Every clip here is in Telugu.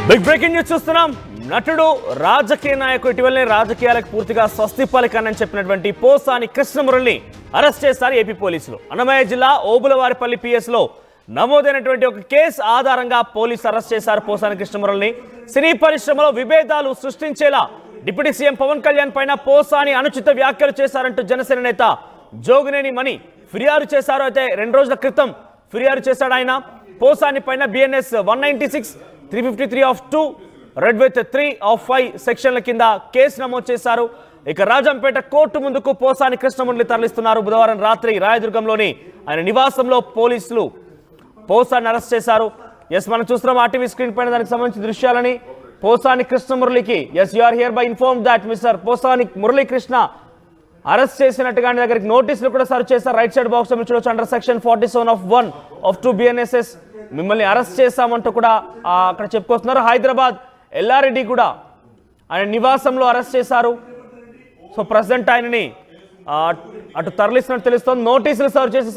బిగ్ బ్రేకింగ్ న్యూస్ చూస్తున్నాం. నటుడు రాజకీయ నాయకుడు ఇటీవలనే రాజకీయాలకు పూర్తిగా స్వస్తి పలికానని చెప్పినటువంటి పోసాని కృష్ణమురళిని అరెస్ట్ చేశారు ఏపీ పోలీసులు. అన్నమయ్య జిల్లా ఓబులవారిపల్లి పిఎస్ లో నమోదైనటువంటి ఒక కేసు ఆధారంగా పోలీసులు అరెస్ట్ చేశారు పోసాని కృష్ణమురళిని. సినీ పరిశ్రమలో విభేదాలు సృష్టించేలా డిప్యూటీ సీఎం పవన్ కళ్యాణ్ పైన పోసాని అనుచిత వ్యాఖ్యలు చేశారంటూ జనసేన నేత జోగినేని మణి ఫిర్యాదు చేశారు. అయితే 2 రోజుల క్రితం ఫిర్యాదు చేశాడు ఆయన. పోసాని పైన బిఎన్ఎస్ 196, 353(2), రెడ్ విత్ 3(5) సెక్షన్ల కింద కేసు నమోదు చేశారు. ఇక రాజంపేట కోర్టు ముందుకు పోసాని కృష్ణమురళి తరలిస్తున్నారు. బుధవారం రాత్రి రాయదుర్గంలోని ఆయన నివాసంలో పోలీసులు పోసాని అరెస్ట్ చేశారు. మనం చూస్తున్నాం ఆర్టీవీ స్క్రీన్ పైన దానికి సంబంధించిన దృశ్యాలని. పోసాని కృష్ణమురళికి you are here by inform that mister Posani Muralikrishna arrest చేసినట్టుగా దగ్గరికి నోటీసులు కూడా సర్వ్ చేశారు. రైట్ సైడ్ బాక్స్ లో చూడొచ్చు. అండర్ సెక్షన్ 47(1)(2) BNSS మిమ్మల్ని అరెస్ట్ చేశామంటూ కూడా అక్కడ చెప్పుకొస్తున్నారు. హైదరాబాద్ ఎల్లారెడ్డి కూడా ఆయన నివాసంలో అరెస్ట్ చేశారు. సో ప్రజెంట్ ఆయనని అటు తరలిస్తున్నట్టు తెలుస్తోంది. నోటీసులు సర్వ్ చేసే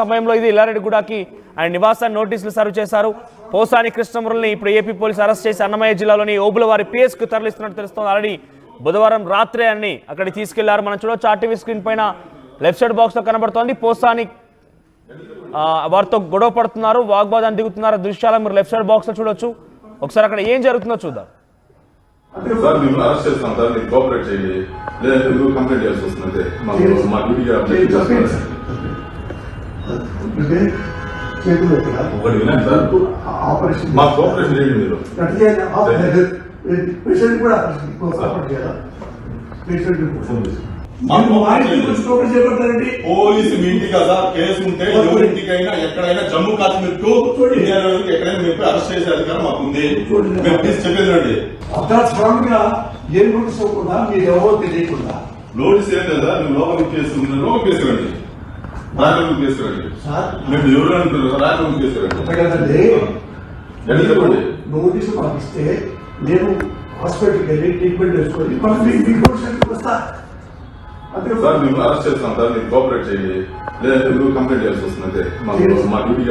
సమయంలో ఇది ఎల్లారెడ్డి గూడకి ఆయన నివాసాన్ని నోటీసులు సర్వ్ చేశారు. పోసాని కృష్ణమురళిని ఇప్పుడు ఏపీ పోలీసు అరెస్ట్ చేసి అన్నమయ్య జిల్లాలోని ఓబులవారి పిఎస్కు తరలిస్తున్నట్టు తెలుస్తోంది. ఆల్రెడీ బుధవారం రాత్రే అన్ని అక్కడికి తీసుకెళ్లారు. మనం చూడొచ్చు ఆర్టీవీ స్క్రీన్ పైన లెఫ్ట్ సైడ్ బాక్స్ లో కనబడుతోంది. పోసాని వారితో గొడవ పడుతున్నారు, వాగ్వాదాన్ని దిగుతున్నారు. దృశ్యాలు మీరు లెఫ్ట్ సైడ్ బాక్స్ లో చూడొచ్చు. ఒకసారి అక్కడ ఏం జరుగుతుందో చూద్దాం. పోలీసు మీ ఇంటి కదా కేసు ఉంటే ఎవరింటికైనా ఎక్కడైనా జమ్మూ కాశ్మీర్ కు ఎక్కడైనా మీరు అరెస్ట్ చేసే అధికారం మాకుంది. మేము ప్లీజ్ చెప్పేదండి. ఏం నోటీస్ అవ్వకుండా మీరు ఎవరో తెలియకుండా నోటీస్ ఏం లేదా మేము లోపలికి కేసుకుంటున్నాం. కేసుకురండి, రాయలూరు కేసుకురండి. మేము ఎవరు అంటున్నారు రాయలూరు కేసుకురండి కదండి. నోటీసు పంపిస్తే నేను హాస్పిటల్కి వెళ్ళి ట్రీట్మెంట్ చేసుకొని వస్తా. సార్ మేము అరెస్ట్ చేస్తాం సార్, మీరు కోఆపరేట్ చేయండి. లేదంటే మీరు కంప్లైంట్ చేయాల్సి వస్తుంది. మా డ్యూటీ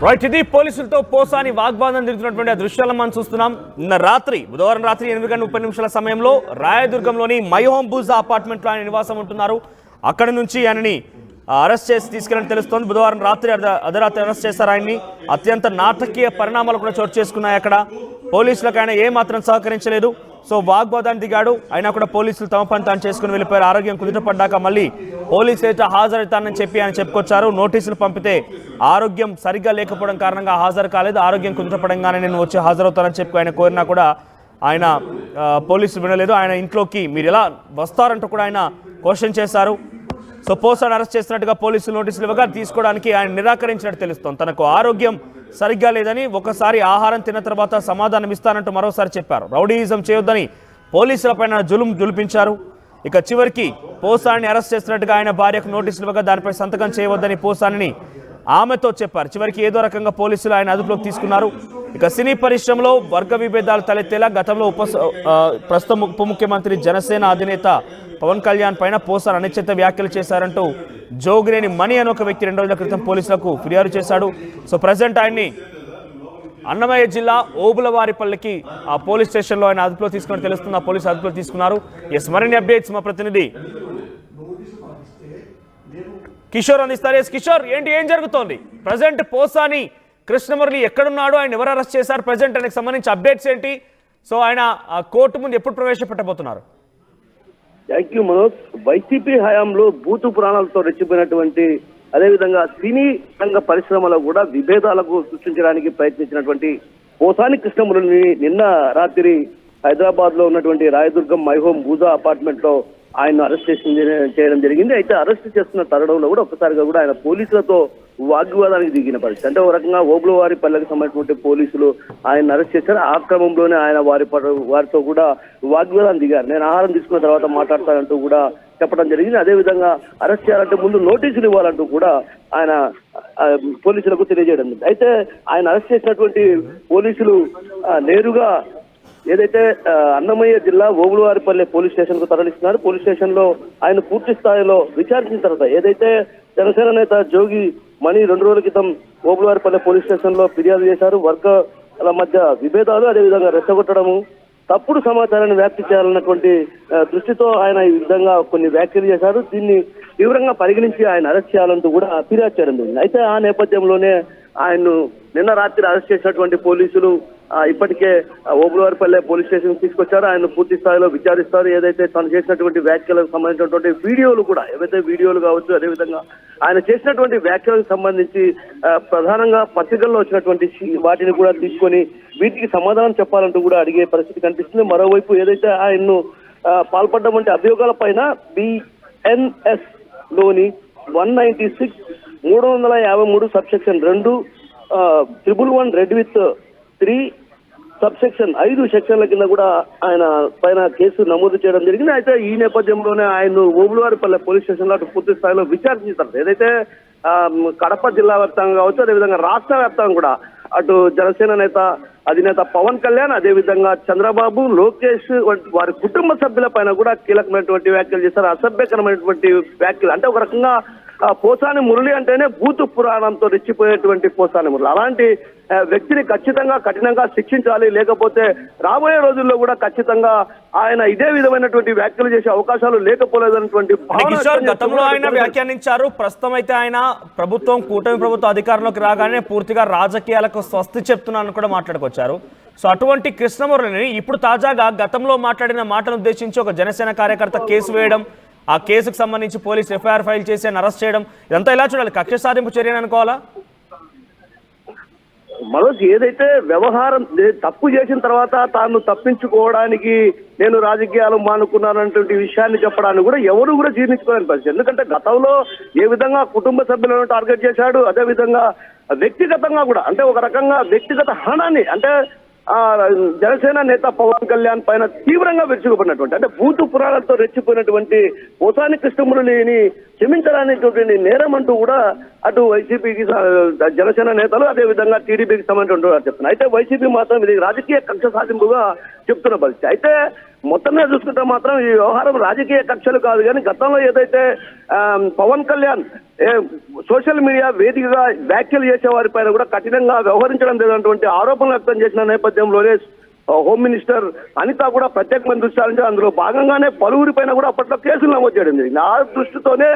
రైట్. ఇది పోలీసులతో పోసాని వాగ్వాదం జరుగుతున్నటువంటి ఆ దృశ్యాలను మనం చూస్తున్నాం. నిన్న రాత్రి బుధవారం రాత్రి 8:30 సమయంలో రాయదుర్గంలోని మై హోమ్ బూజా అపార్ట్మెంట్ లో ఆయన నివాసం ఉంటున్నారు. అక్కడి నుంచి ఆయనని అరెస్ట్ చేసి తీసుకెళ్ళని తెలుస్తోంది. బుధవారం రాత్రి అర్ధరాత్రి అరెస్ట్ చేశారు ఆయన్ని. అత్యంత నాటకీయ పరిణామాలు కూడా చోటు చేసుకున్నాయి అక్కడ. పోలీసులకు ఆయన ఏమాత్రం సహకరించలేదు. సో వాగ్వాదాన్ని దిగాడు. అయినా కూడా పోలీసులు తమ పని తాను చేసుకుని వెళ్ళిపోయారు. ఆరోగ్యం కుదుటపడ్డాక మళ్ళీ పోలీసులు అయితే హాజరవుతానని చెప్పి ఆయన చెప్పుకొచ్చారు. నోటీసులు పంపితే ఆరోగ్యం సరిగ్గా లేకపోవడం కారణంగా హాజరు కాలేదు. ఆరోగ్యం కుదుటపడంగానే నేను వచ్చి హాజరవుతానని చెప్పి ఆయన కోరినా కూడా ఆయన పోలీసులు వినలేదు. ఆయన ఇంట్లోకి మీరు ఎలా వస్తారంటూ కూడా ఆయన క్వశ్చన్ చేశారు. సో పోసాని అరెస్ట్ చేసినట్టుగా పోలీసులు నోటీసులు ఇవ్వగా తీసుకోవడానికి ఆయన నిరాకరించినట్టు తెలుస్తోంది. తనకు ఆరోగ్యం సరిగ్గా లేదని, ఒకసారి ఆహారం తిన్న తర్వాత సమాధానం ఇస్తానంటూ మరోసారి చెప్పారు. రౌడీయిజం చేయొద్దని పోలీసులపైన జులిపించారు. ఇక చివరికి పోసాని అరెస్ట్ చేసినట్టుగా ఆయన భార్యకు నోటీసులు ఇవ్వగా దానిపై సంతకం చేయవద్దని పోసాని ఆమెతో చెప్పారు. చివరికి ఏదో రకంగా పోలీసులు ఆయన అదుపులోకి తీసుకున్నారు. ఇక సినీ పరిశ్రమలో వర్గ విభేదాలు తలెత్తేలా గతంలో ప్రస్తుత ఉప ముఖ్యమంత్రి జనసేన అధినేత పవన్ కళ్యాణ్ పైన పోసాని అనుచిత వ్యాఖ్యలు చేశారంటూ జోగినేని మణి అని ఒక వ్యక్తి 2 రోజుల క్రితం పోలీసులకు ఫిర్యాదు చేశాడు. సో ప్రజెంట్ ఆయన్ని అన్నమయ్య జిల్లా ఓబులవారిపల్లికి ఆ పోలీస్ స్టేషన్లో ఆయన అదుపులో తీసుకుని తెలుస్తుంది. ఆ పోలీసు అదుపులో తీసుకున్నారు. మరిన్ని అప్డేట్స్ మా ప్రతినిధి కిషోర్ అందిస్తారు. కిషోర్, ఏం జరుగుతోంది ప్రజెంట్? పోసాని కృష్ణమురళి ఎక్కడున్నాడు, ఆయన ఎవరు అరెస్ట్ చేశారు, ప్రజెంట్ ఆయనకు సంబంధించి అప్డేట్స్ ఏంటి? సో ఆయన కోర్టు ముందు ఎప్పుడు ప్రవేశపెట్టబోతున్నారు? Thank you Manoj. వైసీపీ హయాంలో బూతు పురాణాలతో రెచ్చిపోయినటువంటి, అదేవిధంగా సినీ రంగ పరిశ్రమలో కూడా విభేదాలకు సృష్టించడానికి ప్రయత్నించినటువంటి పోసాని కృష్ణమురళిని నిన్న రాత్రి హైదరాబాద్ లో ఉన్నటువంటి Rayadurgam my home Bhooja apartment లో ఆయన అరెస్ట్ చేయడం జరిగింది. అయితే అరెస్ట్ చేస్తున్న తరుణంలో కూడా ఒక్కసారిగా కూడా ఆయన పోలీసులతో వాగ్వాదానికి దిగిన పరిస్థితి. అంటే ఒక రకంగా ఓబులవారిపల్లికి సంబంధించిన పోలీసులు ఆయన అరెస్ట్ చేశారు. ఆ క్రమంలోనే ఆయన వారితో కూడా వాగ్వాదాన్ని దిగారు. నేను ఆహారం తీసుకున్న తర్వాత మాట్లాడతానంటూ కూడా చెప్పడం జరిగింది. అదేవిధంగా అరెస్ట్ చేయాలంటే ముందు నోటీసులు ఇవ్వాలంటూ కూడా ఆయన పోలీసులకు తెలియజేయడం. అయితే ఆయన అరెస్ట్ చేసినటువంటి పోలీసులు నేరుగా ఏదైతే అన్నమయ్య జిల్లా ఓబులవారిపల్లి పోలీస్ స్టేషన్ కు తరలిస్తున్నారు. పోలీస్ స్టేషన్ లో ఆయన పూర్తి స్థాయిలో విచారించిన తర్వాత ఏదైతే జనసేన నేత జోగి మణి 2 రోజుల క్రితం ఓబులవారిపల్లె పోలీస్ స్టేషన్ లో ఫిర్యాదు చేశారు. వర్గాల మధ్య విభేదాలు, అదేవిధంగా రెచ్చగొట్టడము, తప్పుడు సమాచారాన్ని వ్యాప్తి చేయాలన్నటువంటి దృష్టితో ఆయన ఈ విధంగా కొన్ని వ్యాఖ్యలు చేశారు. దీన్ని తీవ్రంగా పరిగణించి ఆయన అరెస్ట్ చేయాలంటూ కూడా ఫిర్యాదు చేయడం జరిగింది. అయితే ఆ నేపథ్యంలోనే ఆయన్ను నిన్న రాత్రి అరెస్ట్ చేసినటువంటి పోలీసులు ఇప్పటికే ఓబులవారిపల్లె పోలీస్ స్టేషన్ తీసుకొచ్చారు. ఆయన పూర్తి స్థాయిలో విచారిస్తారు. ఏదైతే తను చేసినటువంటి వ్యాఖ్యలకు సంబంధించినటువంటి వీడియోలు కూడా, ఏవైతే వీడియోలు కావచ్చు, అదేవిధంగా ఆయన చేసినటువంటి వ్యాఖ్యలకు సంబంధించి ప్రధానంగా పత్రికల్లో వచ్చినటువంటి వాటిని కూడా తీసుకొని వీటికి సమాధానం చెప్పాలంటూ కూడా అడిగే పరిస్థితి కనిపిస్తుంది. మరోవైపు ఏదైతే ఆయన్ను పాల్పడ్డటువంటి అభియోగాల పైన BNS లోని 196 353 సబ్సెక్షన్ 2 111 రెడ్ విత్ 3 సబ్సెక్షన్ 5 సెక్షన్ల కింద కూడా ఆయన పైన కేసు నమోదు చేయడం జరిగింది. అయితే ఈ నేపథ్యంలోనే ఆయన ఓబులవారిపల్లె పోలీస్ స్టేషన్ లో పూర్తి స్థాయిలో విచారించారు. ఏదైతే కడప జిల్లా వ్యాప్తంగా కావచ్చు, అదేవిధంగా రాష్ట్ర వ్యాప్తంగా కూడా అటు జనసేన నేత అధినేత పవన్ కళ్యాణ్, అదేవిధంగా చంద్రబాబు, లోకేష్ వారి కుటుంబ సభ్యుల పైన కూడా కీలకమైనటువంటి వ్యాఖ్యలు చేశారు. అసభ్యకరమైనటువంటి వ్యాఖ్యలు, అంటే ఒక రకంగా పోసాని మురళి అంటేనే భూతు పురాణంతో రెచ్చిపోయేటువంటి పోసాని మురళి. అలాంటి వ్యక్తిని ఖచ్చితంగా కఠినంగా శిక్షించాలి, లేకపోతే రాబోయే రోజుల్లో కూడా ఖచ్చితంగా ఆయన ఇదే విధమైనటువంటి వ్యాఖ్యలు చేసే అవకాశాలు లేకపోలేదన్నటువంటి గతంలో ఆయన వ్యాఖ్యానించారు. ప్రస్తుతం అయితే ఆయన కూటమి ప్రభుత్వం అధికారంలోకి రాగానే పూర్తిగా రాజకీయాలకు స్వస్తి చెప్తున్నానని కూడా మాట్లాడుకొచ్చారు. సో అటువంటి కృష్ణమురళిని ఇప్పుడు తాజాగా గతంలో మాట్లాడిన మాటను ఉద్దేశించి ఒక జనసేన కార్యకర్త కేసు వేయడం, ఆ కేసుకు సంబంధించి పోలీసు FIR ఫైల్ చేసి ఆయన అరెస్ట్ చేయడం, ఇదంతా ఎలా చూడాలి? కక్ష సాధింపు చర్యని అనుకోవాలా? మనోజ్, ఏదైతే వ్యవహారం తప్పు చేసిన తర్వాత తాను తప్పించుకోవడానికి నేను రాజకీయాలు మానుకున్నానటువంటి విషయాన్ని చెప్పడానికి కూడా ఎవరు కూడా జీర్ణించుకోలేని పరిస్థితి. ఎందుకంటే గతంలో ఏ విధంగా కుటుంబ సభ్యులను టార్గెట్ చేశాడు, అదేవిధంగా వ్యక్తిగతంగా కూడా, అంటే ఒక రకంగా వ్యక్తిగత హనాన్ని, అంటే జనసేన నేత పవన్ కళ్యాణ్ పైన తీవ్రంగా విరుచుకుపడినటువంటి, అంటే భూతు పురాణాలతో రెచ్చిపోయినటువంటి పోసాని కృష్ణమురళిని క్షమించడానికి నేరం అంటూ కూడా అటు వైసీపీకి జనసేన నేతలు, అదేవిధంగా టీడీపీకి సంబంధించిన చెప్తున్నారు. అయితే వైసీపీ మాత్రం ఇది రాజకీయ కక్ష సాధింపుగా చెప్తున్న పరిస్థితి. అయితే మొత్తం మీద చూసుకుంటే మాత్రం ఈ వ్యవహారం రాజకీయ కక్షలు కాదు, కానీ గతంలో ఏదైతే పవన్ కళ్యాణ్ సోషల్ మీడియా వేదికగా వ్యాఖ్యలు చేసే వారి పైన కూడా కఠినంగా వ్యవహరించడం లేదన్నటువంటి ఆరోపణలు వ్యక్తం చేసిన నేపథ్యంలోనే హోమ్ మినిస్టర్ అనిత కూడా ప్రత్యేకమైన దృష్టి సారించి అందులో భాగంగానే పలువురి పైన కూడా అప్పట్లో కేసులు నమోదు చేయడం జరిగింది. ఆ దృష్టితోనే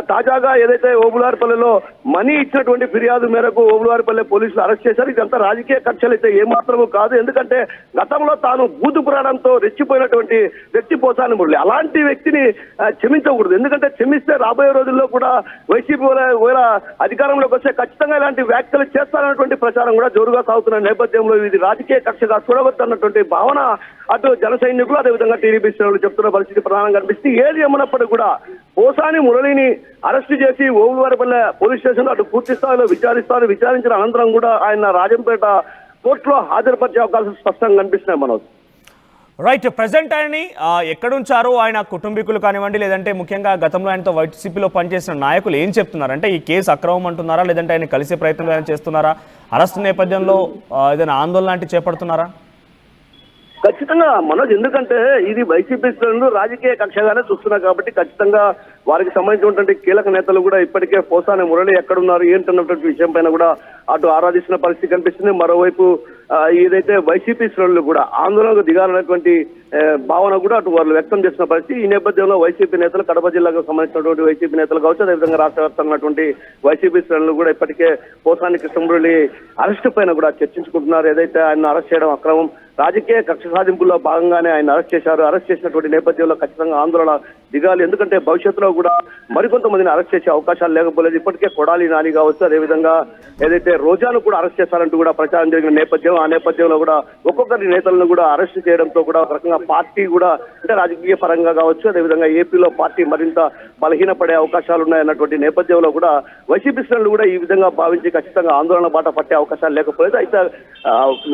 తాజాగా ఏదైతే ఓబులవారిపల్లెలో మనీ ఇచ్చినటువంటి ఫిర్యాదు మేరకు ఓబులవారిపల్లె పోలీసులు అరెస్ట్ చేశారు. ఇదంతా రాజకీయ కక్షలు అయితే ఏమాత్రమూ కాదు, ఎందుకంటే గతంలో తాను భూతు పురాణంతో రెచ్చిపోయినటువంటి వ్యక్తి పోసాని మురళి. అలాంటి వ్యక్తిని క్షమించకూడదు, ఎందుకంటే క్షమిస్తే రాబోయే రోజుల్లో కూడా వైసీపీ అధికారంలోకి వస్తే ఖచ్చితంగా ఇలాంటి వ్యాఖ్యలు చేస్తారన్నటువంటి ప్రచారం కూడా జోరుగా సాగుతున్న నేపథ్యంలో ఇది రాజకీయ కక్షగా చూడవద్దన్నటువంటి భావన అటు జన సైనికులు, అదేవిధంగా టీడీపీ శ్రేణులు చెప్తున్న పరిస్థితి ప్రధానంగా కనిపిస్తుంది. ఏది ఏమన్నప్పటికీ కూడా పోసాని మురళిని అరెస్టు చేసి ఓబులవారిపల్లె పోలీస్ స్టేషన్ లో అటు పూర్తి స్థాయిలో విచారించిన అనంతరం కూడా ఆయన రాజంపేట కోర్టులో హాజరుపరిచే అవకాశం స్పష్టంగా కనిపిస్తున్నాయి. మనోజ్, రైట్, ప్రజెంట్ ఆయన్ని ఎక్కడుంచారో ఆయన కుటుంబీకులు కానివ్వండి, లేదంటే ముఖ్యంగా గతంలో ఆయనతో వైసీపీలో పనిచేసిన నాయకులు ఏం చెప్తున్నారు? అంటే ఈ కేసు అక్రమం అంటున్నారా, లేదంటే ఆయన కలిసే ప్రయత్నం ఏమైనా చేస్తున్నారా? అరెస్ట్ నేపథ్యంలో ఏదైనా ఆందోళన లాంటివి చేపడుతున్నారా? ఖచ్చితంగా మనోజ్, ఎందుకంటే ఇది వైసీపీ శ్రేణులు రాజకీయ కక్షగానే చూస్తున్నారు కాబట్టి ఖచ్చితంగా వారికి సంబంధించినటువంటి కీలక నేతలు కూడా ఇప్పటికే పోసాని మురళి ఎక్కడున్నారు ఏంటన్నటువంటి విషయం పైన కూడా అటు ఆరాధిస్తున్న పరిస్థితి కనిపిస్తుంది. మరోవైపు ఏదైతే వైసీపీ శ్రేణులు కూడా ఆందోళనకు దిగాలన్నటువంటి భావన కూడా అటు వాళ్ళు వ్యక్తం చేసిన పరిస్థితి. ఈ నేపథ్యంలో వైసీపీ నేతలు, కడప జిల్లాకు సంబంధించినటువంటి వైసీపీ నేతలు కావచ్చు, అదేవిధంగా రాష్ట్ర వ్యాప్తంగా ఉన్నటువంటి వైసీపీ శ్రేణులు కూడా ఇప్పటికే పోసాని కృష్ణమురళి అరెస్టు పైన కూడా చర్చించుకుంటున్నారు. ఏదైతే ఆయన అరెస్ట్ చేయడం అక్రమం, రాజకీయ కక్ష సాధింపుల్లో భాగంగానే ఆయన అరెస్ట్ చేశారు. అరెస్ట్ చేసినటువంటి నేపథ్యంలో ఖచ్చితంగా ఆందోళన దిగాలి, ఎందుకంటే భవిష్యత్తులో కూడా మరికొంతమందిని అరెస్ట్ చేసే అవకాశాలు లేకపోలేదు. ఇప్పటికే కొడాలి నాని కావచ్చు, అదేవిధంగా ఏదైతే రోజాను కూడా అరెస్ట్ చేశారంటూ కూడా ప్రచారం జరిగిన నేపథ్యం, ఆ నేపథ్యంలో కూడా ఒక్కొక్కరి నేతలను కూడా అరెస్ట్ చేయడంతో కూడా ఒక రకంగా పార్టీ కూడా, అంటే రాజకీయ పరంగా కావచ్చు, అదేవిధంగా ఏపీలో పార్టీ మరింత బలహీనపడే అవకాశాలు ఉన్నాయన్నటువంటి నేపథ్యంలో కూడా వైసీపీ శ్రేణులు కూడా ఈ విధంగా భావించి ఖచ్చితంగా ఆందోళన బాట పట్టే అవకాశాలు లేకపోలేదు. అయితే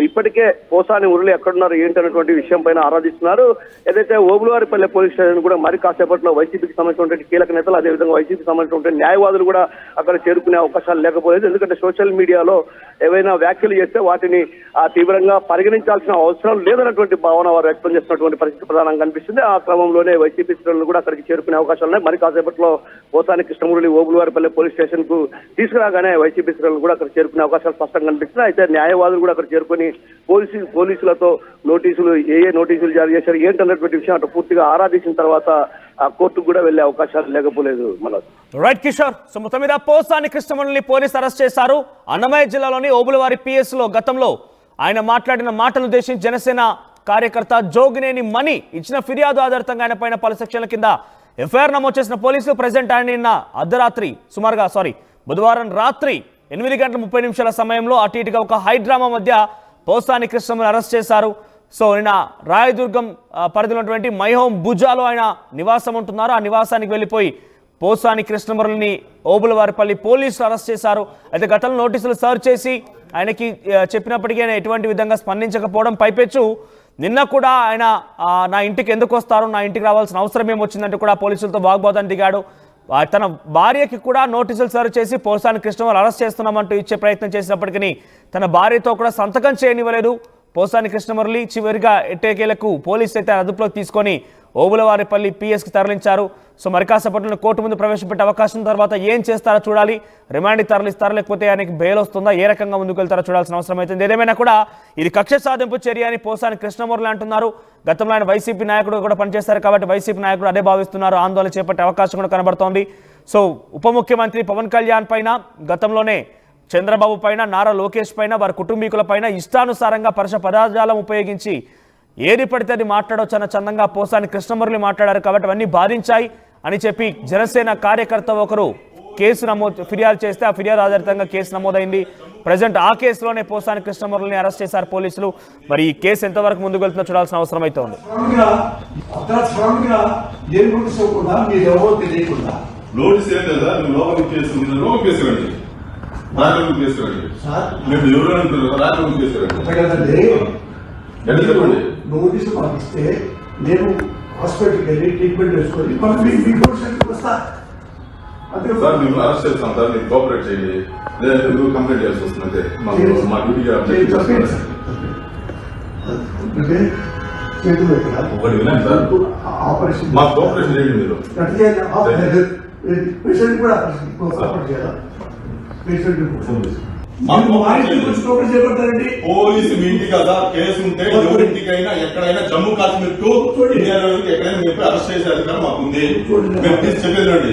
ఇప్పటికే పోసాని మురళి ఎక్కడున్నారు ఏంటన్నటువంటి విషయం పైన ఆరాధిస్తున్నారు. ఏదైతే ఓబులవారిపల్లె పోలీస్ స్టేషన్ కూడా మరి కాసేపు కాసేపట్లో వైసీపీకి సంబంధించినటువంటి కీలక నేతలు అదేవిధంగా వైసీపీకి సంబంధించినటువంటి న్యాయవాదులు కూడా అక్కడ చేరుకునే అవకాశాలు లేకపోలేదు. ఎందుకంటే సోషల్ మీడియాలో ఏవైనా వ్యాఖ్యలు చేస్తే వాటిని తీవ్రంగా పరిగణించాల్సిన అవసరం లేదన్నటువంటి భావన వారు వ్యక్తం చేస్తున్నటువంటి పరిస్థితి ప్రధానంగా కనిపిస్తుంది. ఆ క్రమంలోనే వైసీపీ శ్రేణులు కూడా అక్కడికి చేరుకునే అవకాశాలు ఉన్నాయి. మరి కాసేపట్లో పోసాని కృష్ణమురళి ఓబులవారిపల్లి పోలీస్ స్టేషన్ కు తీసుకురాగానే వైసీపీ శ్రేణులు కూడా అక్కడ చేరుకునే అవకాశాలు స్పష్టంగా కనిపిస్తున్నాయి. అయితే న్యాయవాదులు కూడా అక్కడ చేరుకొని పోలీసులతో నోటీసులు ఏ నోటీసులు జారీ చేశారు ఏంటన్నటువంటి విషయం అటు పూర్తిగా ఆరాధించిన తర్వాత ఆ కోర్టుకు కూడా వెళ్లే అవకాశాలు లేకపోలేదు. రైట్ కిషోర్. సో మొత్తం మీద పోసాని కృష్ణమురళిని పోలీసు అరెస్ట్ చేశారు. అన్నమయ్య జిల్లాలోని ఓబులవారి పిఎస్ లో గతంలో ఆయన మాట్లాడిన మాటలు ఉద్దేశించి జనసేన కార్యకర్త జోగినేని మణి ఇచ్చిన ఫిర్యాదు ఆధారితంగా ఆయన పైన పలు సెక్షన్ల కింద ఎఫ్ఐఆర్ నమోదు చేసిన పోలీసులు ప్రజెంట్ ఆయన నిన్న బుధవారం రాత్రి 8:30 సమయంలో అటు ఇటుగా ఒక హైడ్రామా మధ్య పోసాని కృష్ణమురళి అరెస్ట్ చేశారు. సో నిన్న రాయదుర్గం పరిధిలో ఉన్నటువంటి మై హోమ్ భుజాలో ఆయన నివాసం ఉంటున్నారు. ఆ నివాసానికి వెళ్ళిపోయి పోసాని కృష్ణమురళిని ఓబులవారిపల్లి పోలీసులు అరెస్ట్ చేశారు. అయితే గతంలో నోటీసులు సర్వ్ చేసి ఆయనకి చెప్పినప్పటికీ ఆయన ఎటువంటి విధంగా స్పందించకపోవడం పైపెచ్చు నిన్న కూడా ఆయన నా ఇంటికి ఎందుకు వస్తారు, నా ఇంటికి రావాల్సిన అవసరం ఏమొచ్చిందంటే కూడా పోలీసులతో వాగ్వాదం దిగాడు. తన భార్యకి కూడా నోటీసులు సర్వ్ చేసి పోసాని కృష్ణమురళి అరెస్ట్ చేస్తున్నామంటూ ఇచ్చే ప్రయత్నం చేసినప్పటికీ తన భార్యతో కూడా సంతకం చేయనివ్వలేదు పోసాని కృష్ణమురళి. చివరిగా ఎట్టకేలకు పోలీసులు అయితే అదుపులోకి తీసుకొని ఓబులవారిపల్లి పిఎస్కి తరలించారు. సో మరి కాసేపట్లో కోర్టు ముందు ప్రవేశపెట్టే అవకాశం తర్వాత ఏం చేస్తారో చూడాలి. రిమాండ్కి తరలిస్తారా లేకపోతే ఆయనకి బెయిల్ వస్తుందా, ఏ రకంగా ముందుకు వెళ్తారో చూడాల్సిన అవసరం అవుతుంది. ఏదేమైనా కూడా ఇది కక్ష సాధింపు చర్య అని పోసాని కృష్ణమురళి అంటున్నారు. గతంలో ఆయన వైసీపీ నాయకుడు కూడా పనిచేశారు కాబట్టి వైసీపీ నాయకుడు అదే భావిస్తున్నారు. ఆందోళన చేపట్టే అవకాశం కూడా కనబడుతోంది. సో ఉప ముఖ్యమంత్రి పవన్ కళ్యాణ్ పైన గతంలోనే చంద్రబాబు పైన నారా లోకేష్ పైన వారి కుటుంబీకుల పైన ఇష్టానుసారంగా పరుష పదజాలం ఉపయోగించి ఏది పడితే అది మాట్లాడవచ్చు అన్న చందంగా పోసాని కృష్ణమురళి మాట్లాడారు కాబట్టి అవన్నీ బాధించాయి అని చెప్పి జనసేన కార్యకర్త ఒకరు ఫిర్యాదు చేస్తే ఆ ఫిర్యాదు ఆధారితంగా కేసు నమోదైంది. ప్రజెంట్ ఆ కేసులోనే పోసాని కృష్ణమురళిని అరెస్ట్ చేశారు పోలీసులు. మరి ఈ కేసు ఎంతవరకు ముందుకు వెళ్తుందో చూడాల్సిన అవసరం అయితే ఉంది. నోటీస్ ఏం లేదా లోపలికి కేసురండి రాజకీయ కేసురండి మీరు ఎవరు అంటారు రాజకీయ కేసురండి చెప్పండి. నోటీసు పంపిస్తే నేను హాస్పిటల్కి వెళ్ళి ట్రీట్మెంట్ చేసుకొని వస్తా. సార్ మేము అరెస్ట్ చేస్తాం సార్, మీరు కోఆపరేట్ చేయండి. లేదా కంప్లైంట్ చేయాల్సి వస్తుంది. మా డ్యూటీ ఒకటి వినండి సార్, ఆపరేషన్ మా కోఆపరేషన్ చేయండి. మీరు పేషెంట్ కూడా సపోర్ట్ చేయాలి. పోలీసు మీ ఇంటి కదా కేసు ఉంటే ఎవరింటికైనా ఎక్కడైనా జమ్మూ కాశ్మీర్ కు ఇండియాలో ఎక్కడైనా మీరు అరెస్ట్ చేసే అధికారం మాకుంది. మేము చెప్పేదండి.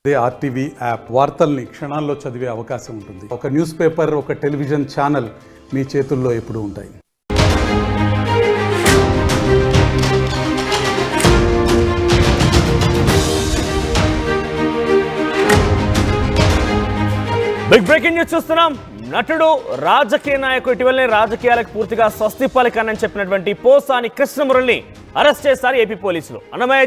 అదే ఆర్టీవీ యాప్ వార్తల్ని క్షణాల్లో చదివే అవకాశం ఉంటుంది. ఒక న్యూస్ పేపర్, ఒక టెలివిజన్ ఛానల్ మీ చేతుల్లో ఎప్పుడూ ఉంటాయి. బిగ్ బ్రేకింగ్ న్యూస్ చూస్తున్నాం. నటుడు రాజకీయ నాయకుడు ఇటీవలనే రాజకీయాలకు పూర్తిగా స్వస్తి పలికానని చెప్పినటువంటి పోసాని కృష్ణమురళిని అరెస్ట్ చేశారు ఏపీ పోలీసులు. అన్నమయ్య